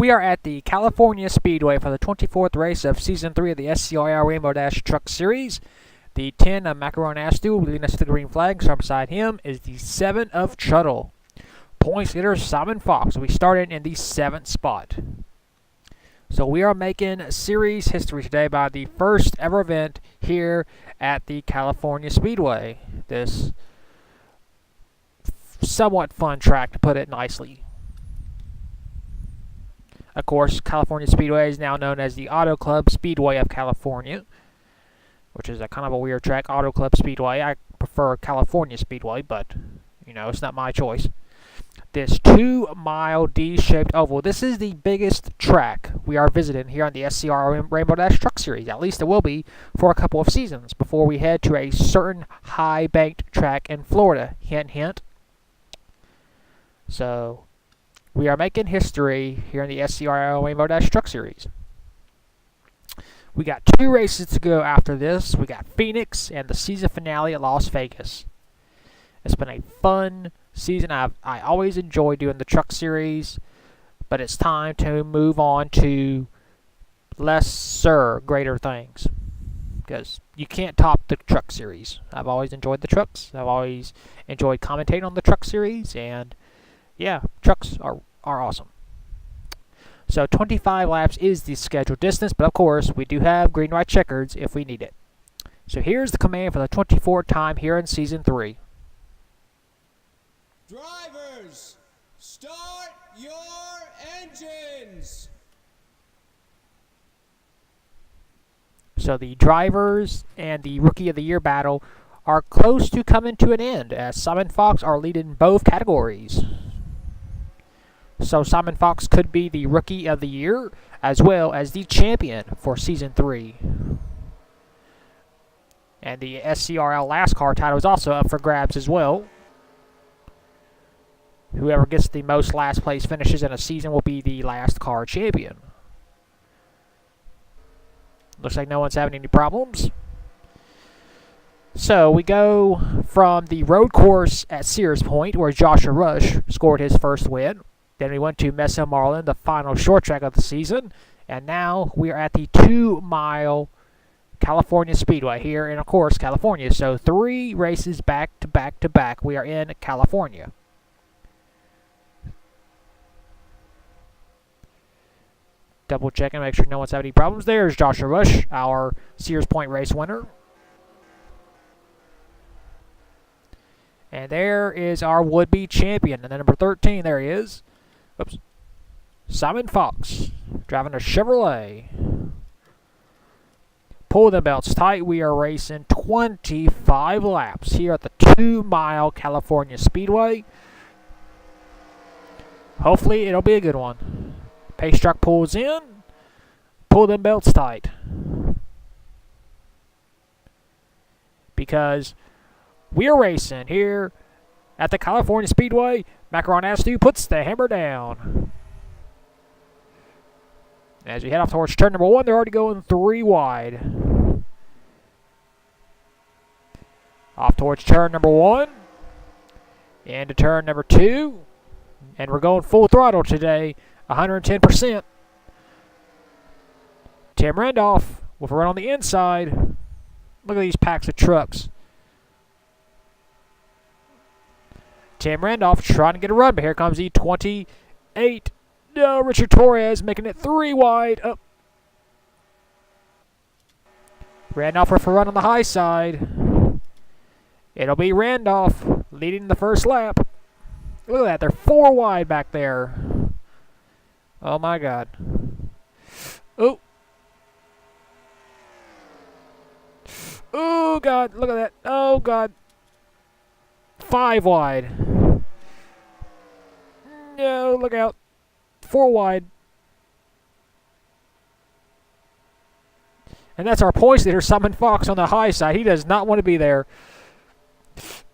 We are at the California Speedway for the 24th race of Season 3 of the SCRL Rainbow Dash Truck Series. The 10 of Macaron Astu leading us to the green flag. So beside him is the 7 of Chuttle. Points leader Simon Fox. We started in the 7th spot. So we are making series history today by the first ever event here at the California Speedway. This somewhat fun track, to put it nicely. Of course, California Speedway is now known as the Auto Club Speedway of California, which is a kind of a weird track. Auto Club Speedway. I prefer California Speedway, but, you know, it's not my choice. This 2-mile D-shaped oval. This is the biggest track we are visiting here on the SCRL Rainbow Dash Truck Series. At least it will be for a couple of seasons before we head to a certain high-banked track in Florida. Hint, hint. So we are making history here in the SCRL Rainbow Dash Truck Series. We got 2 races to go after this. We got Phoenix and the season finale at Las Vegas. It's been a fun season. I always enjoy doing the truck series, but it's time to move on to greater things, because you can't top the truck series. I've always enjoyed the trucks. I've always enjoyed commentating on the truck series, and yeah, trucks are awesome. So 25 laps is the scheduled distance, but of course we do have green, white, checkers if we need it. So here's the command for the 24th time here in Season 3. Drivers, start your engines! So the drivers and the Rookie of the Year battle are close to coming to an end, as Simon Fox are leading both categories. So Simon Fox could be the Rookie of the Year as well as the champion for Season 3. And the SCRL Last Car title is also up for grabs as well. Whoever gets the most last place finishes in a season will be the last car champion. Looks like no one's having any problems. So we go from the road course at Sears Point, where Joshua Rush scored his first win. Then we went to Mesa Marlin, the final short track of the season. And now we are at the 2-mile California Speedway here in, of course, California. So 3 races back to back to back. We are in California. Double checking, make sure no one's having any problems. There's Joshua Rush, our Sears Point race winner. And there is our would-be champion. And then number 13, there he is. Oops. Simon Fox, driving a Chevrolet. Pull the belts tight. We are racing 25 laps here at the 2-mile California Speedway. Hopefully, it'll be a good one. Pace truck pulls in. Pull them belts tight. Because we are racing here at the California Speedway. Macaron Astu puts the hammer down. As we head off towards turn number 1, they're already going 3 wide. Off towards turn number 1. Into turn number 2. And we're going full throttle today. 110%. Tim Randolph with a run on the inside. Look at these packs of trucks. Tim Randolph trying to get a run, but here comes the 28. No, Richard Torres making it 3 wide. Up. Randolph with a run on the high side. It'll be Randolph leading the first lap. Look at that, they're 4 wide back there. Oh my God. Oh. Oh God, look at that. Oh God. 5 wide. No, look out. 4 wide. And that's our points leader, Simon Fox, on the high side. He does not want to be there.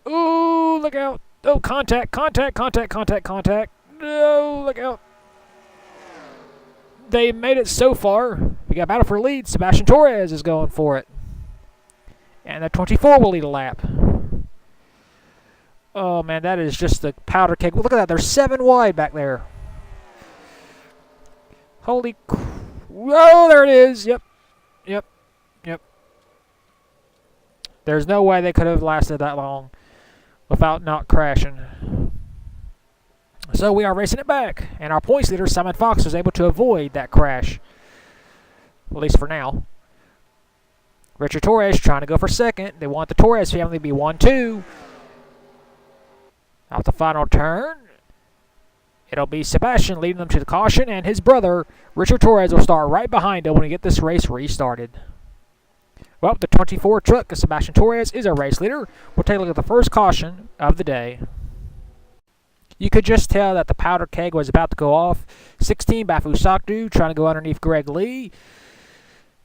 Ooh, look out. Oh, contact, contact, contact, contact, contact. No, look out. They made it so far. We got battle for lead. Sebastian Torres is going for it. And the 24 will lead a lap. Oh, man, that is just the powder keg. Look at that. They're 7 wide back there. Holy whoa, there it is. Yep. Yep. Yep. There's no way they could have lasted that long without not crashing. So we are racing it back, and our points leader, Simon Fox, was able to avoid that crash. At least for now. Richard Torres trying to go for second. They want the Torres family to be 1-2. Out the final turn. It'll be Sebastian leading them to the caution, and his brother, Richard Torres, will start right behind him when we get this race restarted. Well, the 24 truck of Sebastian Torres is our race leader. We'll take a look at the first caution of the day. You could just tell that the powder keg was about to go off. 16, Bafu Sakdu, trying to go underneath Greg Lee.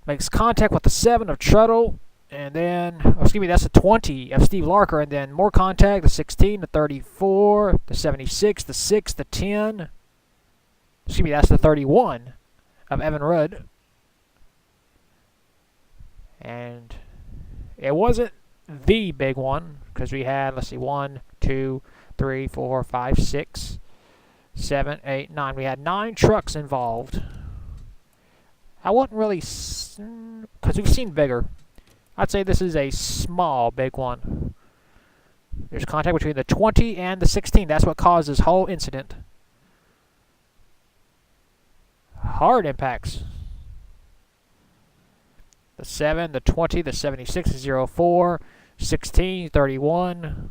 Makes contact with the 7 of Truttle. And then, that's the 20 of Steve Larker. And then more contact, the 16, the 34, the 76, the 6, the 10. That's the 31 of Evan Rudd. And it wasn't the big one, because we had, 1, 2, 3, 4, 5, 6, 7, 8, 9. We had 9 trucks involved. I wouldn't really, because we've seen bigger. I'd say this is a small, big one. There's contact between the 20 and the 16. That's what caused this whole incident. Hard impacts. The 7, the 20, the 76, the 04, 16, 31,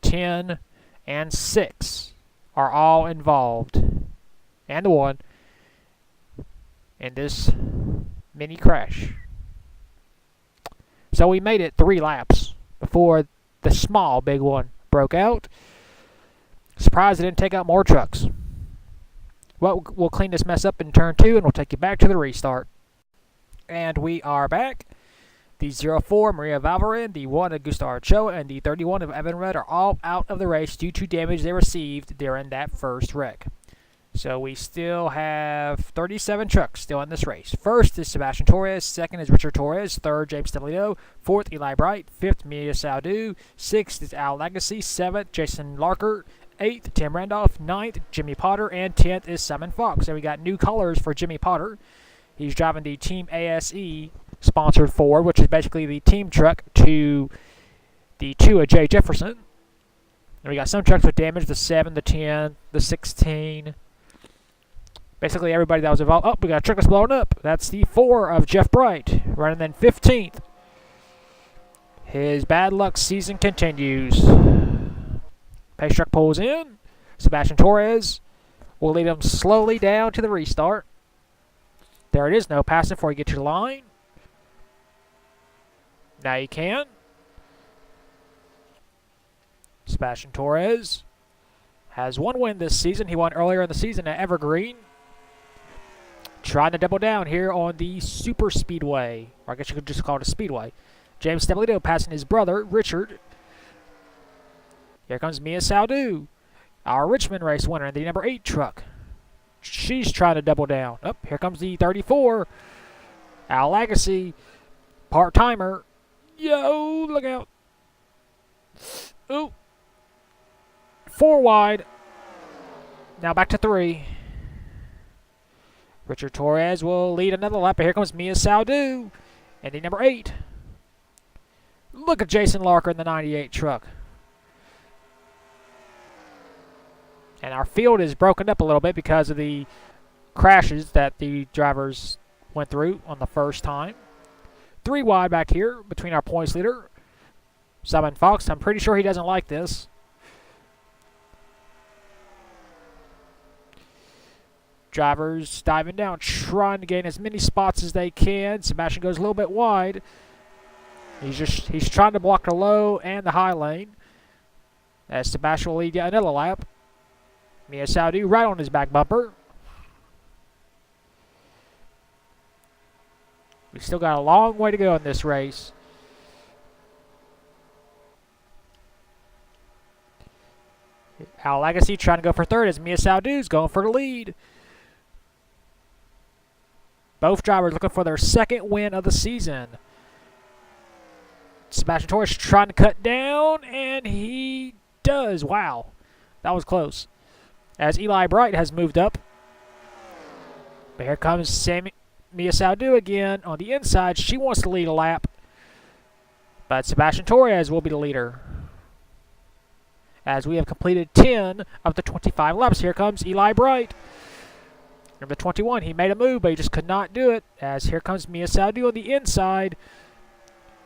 10, and 6 are all involved. And the 1 in this mini crash. So we made it 3 laps before the small big one broke out. Surprised it didn't take out more trucks. Well, we'll clean this mess up in turn 2 and we'll take you back to the restart. And we are back. The 04 Maria Valverin, the 1 of Gustavo Ochoa, and the 31 of Evan Rudd are all out of the race due to damage they received during that first wreck. So we still have 37 trucks still in this race. First is Sebastian Torres. Second is Richard Torres. Third, James Stabilito. Fourth, Eli Bright. Fifth, Mia Saudu. Sixth is Al Legacy. Seventh, Jason Larker. Eighth, Tim Randolph. Ninth, Jimmy Potter. And 10th is Simon Fox. And we got new colors for Jimmy Potter. He's driving the Team ASE sponsored Ford, which is basically the team truck to the 2 of Jay Jefferson. And we got some trucks with damage, the 7, the 10, the 16. Basically everybody that was involved. Oh, we got a truck that's blowing up. That's the 4 of Jeff Bright, running then 15th. His bad luck season continues. Pace truck pulls in. Sebastian Torres will lead him slowly down to the restart. There it is, no passing before you get to the line. Now you can. Sebastian Torres has 1 win this season. He won earlier in the season at Evergreen. Trying to double down here on the Super Speedway. Or I guess you could just call it a Speedway. James Stabilito passing his brother, Richard. Here comes Mia Saudu, our Richmond race winner in the number 8 truck. She's trying to double down. Oh, here comes the 34. Al Legacy, part-timer. Yo, look out. Ooh. 4 wide. Now back to 3. Richard Torres will lead another lap. Here comes Mia Saudu and the number 8. Look at Jason Larker in the 98 truck. And our field is broken up a little bit because of the crashes that the drivers went through on the first time. 3 wide back here between our points leader, Simon Fox. I'm pretty sure he doesn't like this. Drivers diving down, trying to gain as many spots as they can. Sebastian goes a little bit wide. He's trying to block the low and the high lane. As Sebastian will lead yet another lap. Mia Saudu right on his back bumper. We've still got a long way to go in this race. Al Legacy trying to go for third as Mia Saudu's going for the lead. Both drivers looking for their 2nd win of the season. Sebastian Torres trying to cut down, and he does. Wow, that was close. As Eli Bright has moved up But here comes Mia Saldou again on the inside. She wants to lead a lap. But Sebastian Torres will be the leader. As we have completed 10 of the 25 laps. Here comes Eli Bright. Number 21, he made a move, but he just could not do it. As here comes Mia Saldou on the inside.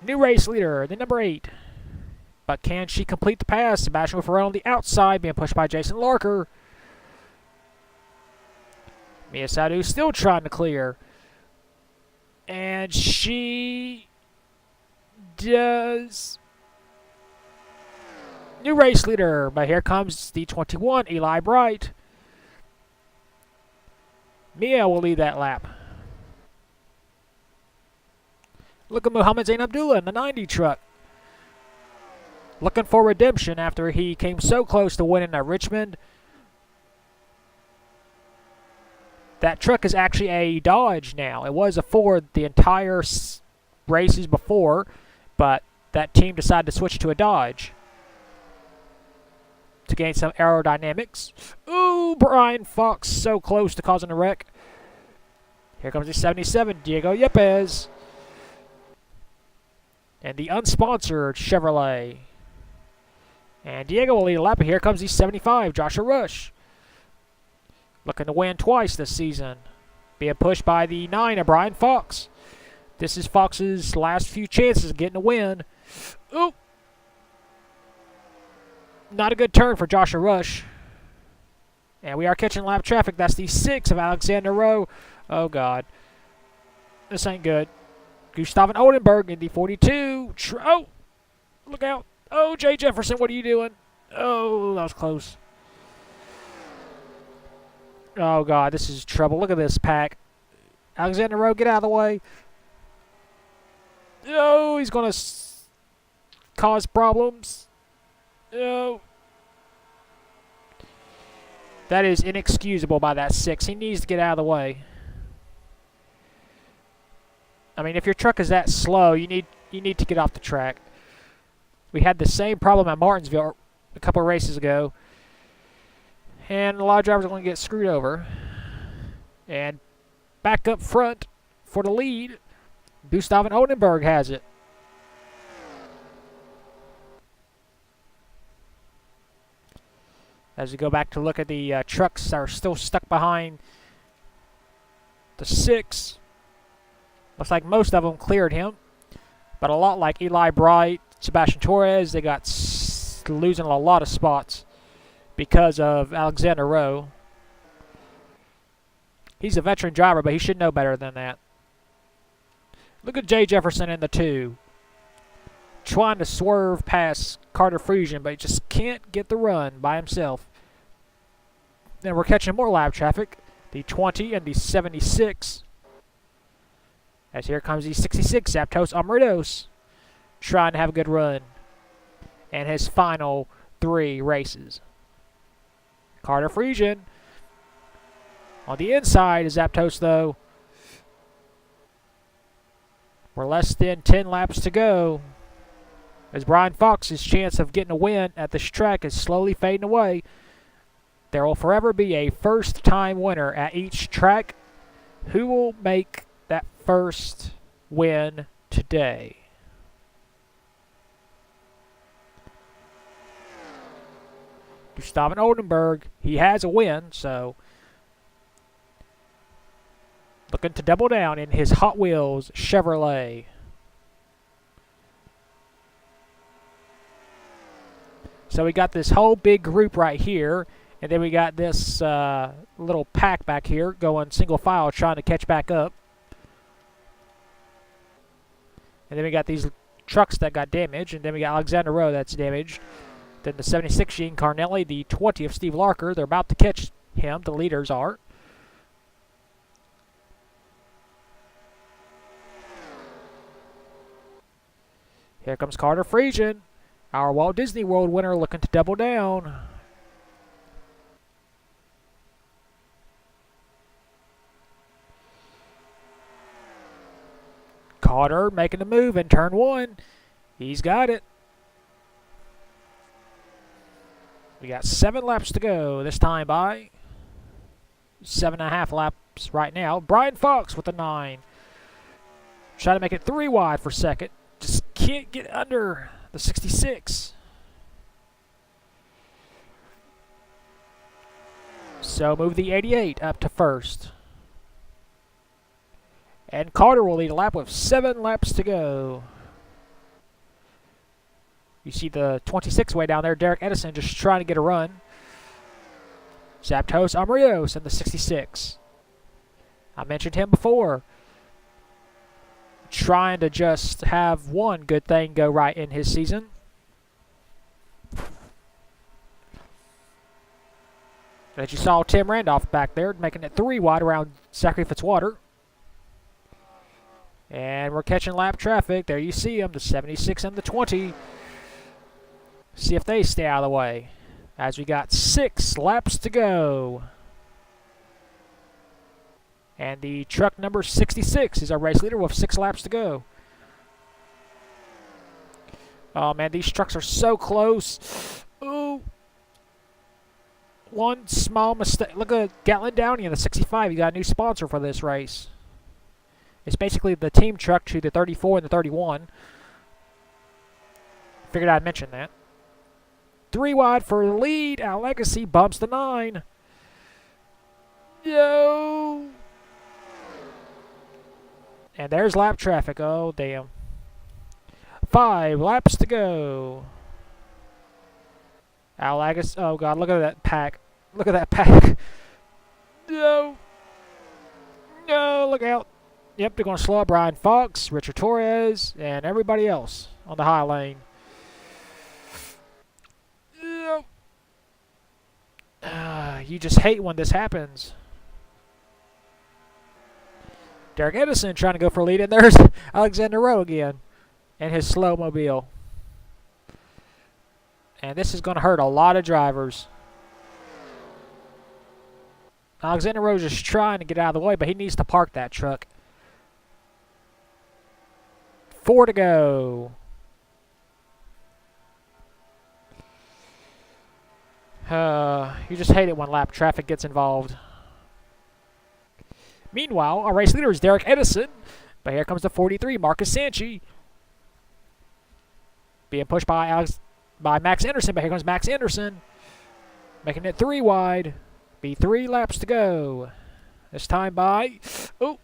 New race leader, the number 8. But can she complete the pass? Sebastian Ferrell on the outside, being pushed by Jason Larker. Mia Saldou still trying to clear. And she does. New race leader, but here comes the 21, Eli Bright. Mia will lead that lap. Look at Muhammad Zain Abdullah in the 90 truck. Looking for redemption after he came so close to winning at Richmond. That truck is actually a Dodge now. It was a Ford the entire races before, but that team decided to switch to a Dodge to gain some aerodynamics. Ooh, Brian Fox so close to causing a wreck. Here comes the 77, Diego Yepes. And the unsponsored Chevrolet. And Diego will lead a lap. Here comes the 75, Joshua Rush. Looking to win twice this season. Being pushed by the 9 of Brian Fox. This is Fox's last few chances of getting a win. Ooh. Not a good turn for Joshua Rush. And we are catching lap traffic. That's the 6 of Alexander Rowe. Oh, God. This ain't good. Gustav Oldenburg in the 42. Oh, look out. Oh, Jay Jefferson, what are you doing? Oh, that was close. Oh, God, this is trouble. Look at this pack. Alexander Rowe, get out of the way. Oh, he's going to cause problems. Oh. That is inexcusable by that 6. He needs to get out of the way. I mean, if your truck is that slow, you need to get off the track. We had the same problem at Martinsville a couple of races ago. And a lot of drivers are going to get screwed over. And back up front for the lead, Gustav Oldenburg has it. As we go back to look at the trucks that are still stuck behind the 6. Looks like most of them cleared him. But a lot like Eli Bright, Sebastian Torres, they got losing a lot of spots because of Alexander Rowe. He's a veteran driver, but he should know better than that. Look at Jay Jefferson in the 2. Trying to swerve past Carter Friesian, but he just can't get the run by himself. Then we're catching more lap traffic. The 20 and the 76. As here comes the 66, Zaptos Amridos. Trying to have a good run. And his final 3 races. Carter Friesian. On the inside is Zaptos, though. We're less than 10 laps to go. As Brian Fox's chance of getting a win at this track is slowly fading away. There will forever be a first-time winner at each track. Who will make that first win today? Gustav Oldenburg, he has a win, so looking to double down in his Hot Wheels Chevrolet. So we got this whole big group right here, and then we got this little pack back here going single file trying to catch back up. And then we got these trucks that got damaged, and then we got Alexander Rowe that's damaged. Then the 76 Gene Carnelli, the 20 of Steve Larker, they're about to catch him, the leaders are. Here comes Carter Friesian, our Walt Disney World winner, looking to double down. Carter making the move in turn 1. He's got it. We got 7 laps to go, this time by 7.5 laps laps right now. Brian Fox with the 9. Try to make it 3 wide for second. Just can't get under the 66. So move the 88 up to first. And Carter will lead a lap with 7 laps to go. You see the 26 way down there, Derek Edison just trying to get a run. Zapdos Amarios in the 66. I mentioned him before. Trying to just have one good thing go right in his season. As you saw Tim Randolph back there, making it 3 wide around Zachary Fitzwater. And we're catching lap traffic. There you see them, the 76 and the 20. See if they stay out of the way. As we got 6 laps to go. And the truck number 66 is our race leader with 6 laps to go. Oh man, these trucks are so close. Ooh. One small mistake. Look at Gatlin Downey in the 65. You got a new sponsor for this race. It's basically the team truck to the 34 and the 31. Figured I'd mention that. 3 wide for the lead. Our Legacy bumps the 9. Yo! And there's lap traffic. Oh, damn. 5 laps to go. Al Legacy. Oh, God. Look at that pack. Look at that pack. No. No, look out. Yep, they're going to slow up Brian Fox, Richard Torres, and everybody else on the high lane. You just hate when this happens. Derek Edison trying to go for a lead, and there's Alexander Rowe again and his slow mobile. And this is going to hurt a lot of drivers. Alexander Rowe is just trying to get out of the way, but he needs to park that truck. 4 to go. You just hate it when lap traffic gets involved. Meanwhile, our race leader is Derek Edison. But here comes the 43, Marcus Sanchi. Being pushed by Max Anderson, but here comes Max Anderson. Making it 3 wide. Be 3 laps to go. This time by... Oh!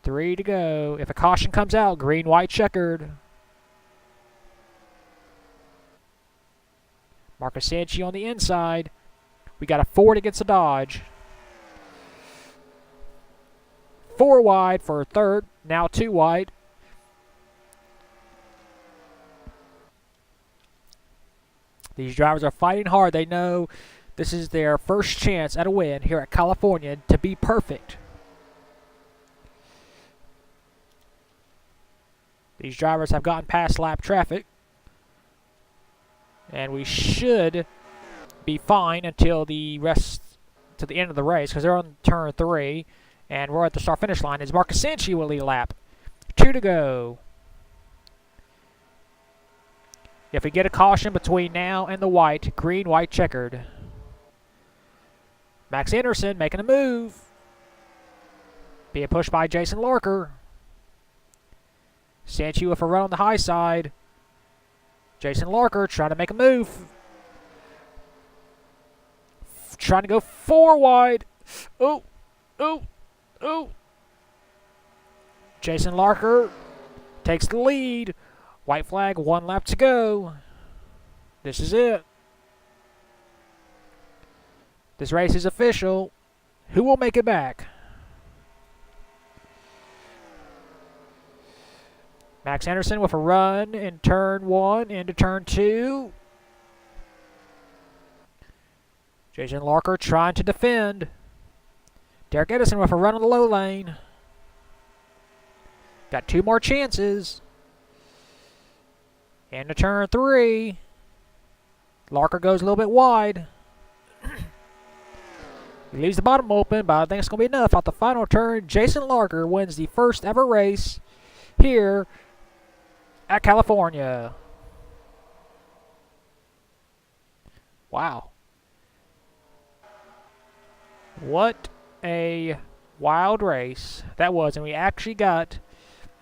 3 to go. If a caution comes out, green, white, checkered. Marcus Sanchi on the inside. We got a Ford against a Dodge. 4 wide for third. Now 2 wide. These drivers are fighting hard. They know this is their first chance at a win here at California to be perfect. These drivers have gotten past lap traffic. And we should be fine until the end of the race, because they're on turn 3. And we're at the start-finish line. As Marcus Sanchi will lead a lap. 2 to go. If we get a caution between now and the white, green, white, checkered. Max Anderson making a move. Being pushed by Jason Larker. Sanchi with a run on the high side. Jason Larker trying to make a move. Trying to go 4 wide. Oh, oh, oh. Jason Larker takes the lead. White flag, 1 lap to go. This is it. This race is official. Who will make it back? Max Anderson with a run in turn 1 into turn 2. Jason Larker trying to defend. Derek Edison with a run on the low lane. Got 2 more chances. Into turn 3. Larker goes a little bit wide. He leaves the bottom open, but I think it's going to be enough. Out the final turn, Jason Larker wins the first ever race here at California. Wow. What a wild race that was, and we actually got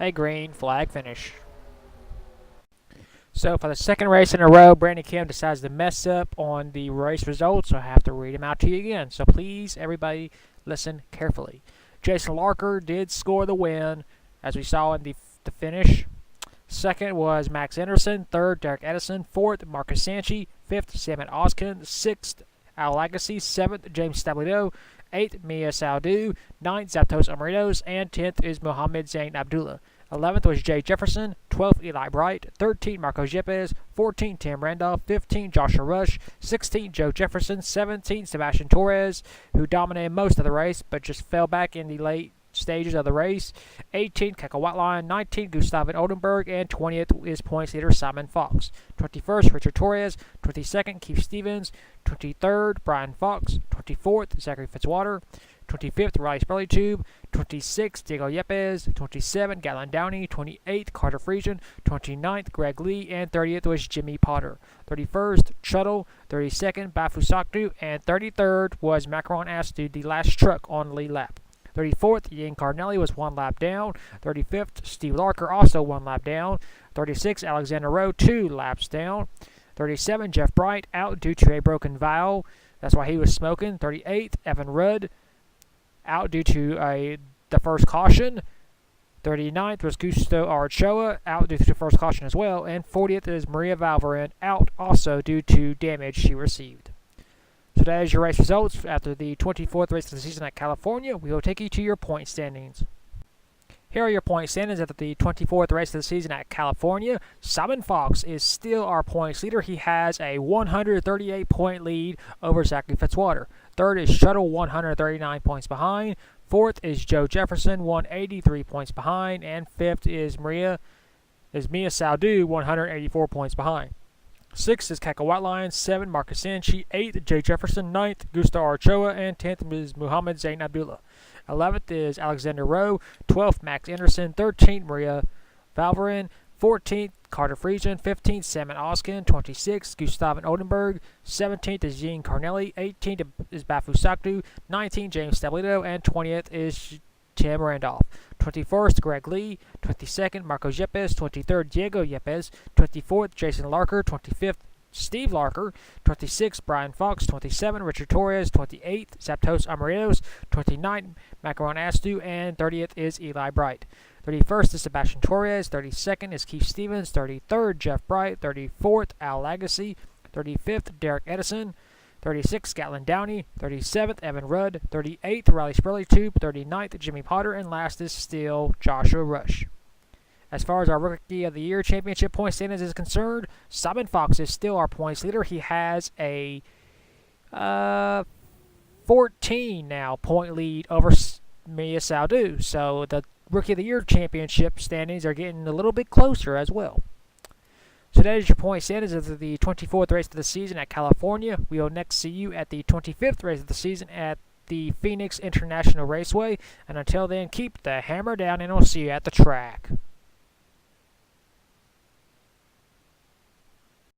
a green flag finish. So for the second race in a row, Brandon Kim decides to mess up on the race results, so I have to read them out to you again. So please, everybody, listen carefully. Jason Larker did score the win, as we saw in the finish. Second was Max Anderson. Third, Derek Edison. Fourth, Marcus Sanchi. Fifth, Simon Oskin. Sixth, Al Lagasse. Seventh, James Stablito. Eighth, Mia Saldu. Ninth, Zaptos Amaritos. And 10th is Mohammed Zain Abdullah. 11th was Jay Jefferson. 12th, Eli Bright. 13th, Marco Yepes. 14th, Tim Randolph. 15th, Joshua Rush. 16th, Joe Jefferson. 17th, Sebastian Torres, who dominated most of the race but just fell back in the late stages of the race. 18th, Keke Watline. 19th, Gustav Oldenburg. And 20th is points leader Simon Fox. 21st, Richard Torres. 22nd, Keith Stevens. 23rd, Brian Fox. 24th, Zachary Fitzwater. 25th, Riley Spurleytube. 26th, Diego Yepes. 27th, Gatlin Downey. 28th, Carter Friesian. 29th, Greg Lee. And 30th was Jimmy Potter. 31st, Shuttle. 32nd, Bafu Saktu. And 33rd was Macaron Astu, the last truck on the lead lap. 34th, Ian Carnelli was 1 lap down. 35th, Steve Larker also 1 lap down. 36th, Alexander Rowe 2 laps down. 37th, Jeff Bright out due to a broken valve. That's why he was smoking. 38th, Evan Rudd out due to the first caution. 39th was Gusto Archoa out due to the first caution as well. And 40th is Maria Valverin out also due to damage she received. So that is your race results after the 24th race of the season at California. We will take you to your point standings. Here are your point standings after the 24th race of the season at California. Simon Fox is still our points leader. He has a 138-point lead over Zachary Fitzwater. Third is Shuttle, 139 points behind. Fourth is Joe Jefferson, 183 points behind. And fifth is Mia Saldu, 184 points behind. 6th is Keke Whiteline. 7th, Marcus Sanchi. 8th, Jay Jefferson. 9th, Gusto Archoa. And 10th is Muhammad Zain Abdullah. 11th is Alexander Rowe. 12th, Max Anderson. 13th, Maria Valverin. 14th, Carter Friesian. 15th, Simon Oskin. 26th, Gustav Oldenburg. 17th is Jean Carnelli. 18th is Bafu Saktu. 19th, James Stablito. And 20th is Tim Randolph. 21st, Greg Lee. 22nd, Marco Yepes. 23rd, Diego Yepes. 24th, Jason Larker. 25th, Steve Larker. 26th, Brian Fox. 27th, Richard Torres. 28th, Zaptos Amaritos. 29th, Macaron Astu. And 30th is Eli Bright. 31st is Sebastian Torres. 32nd is Keith Stevens. 33rd, Jeff Bright. 34th, Al Lagasse. 35th, Derek Edison. 36th, Gatlin Downey. 37th, Evan Rudd. 38th, Riley Spurleytube. 39th, Jimmy Potter. And last is still Joshua Rush. As far as our Rookie of the Year Championship point standings is concerned, Simon Fox is still our points leader. He has a 14 now point lead over Mia Saldu. So the Rookie of the Year Championship standings are getting a little bit closer as well. So that is your point standings of the 24th race of the season at California. We will next see you at the 25th race of the season at the Phoenix International Raceway. And until then, keep the hammer down and we'll see you at the track.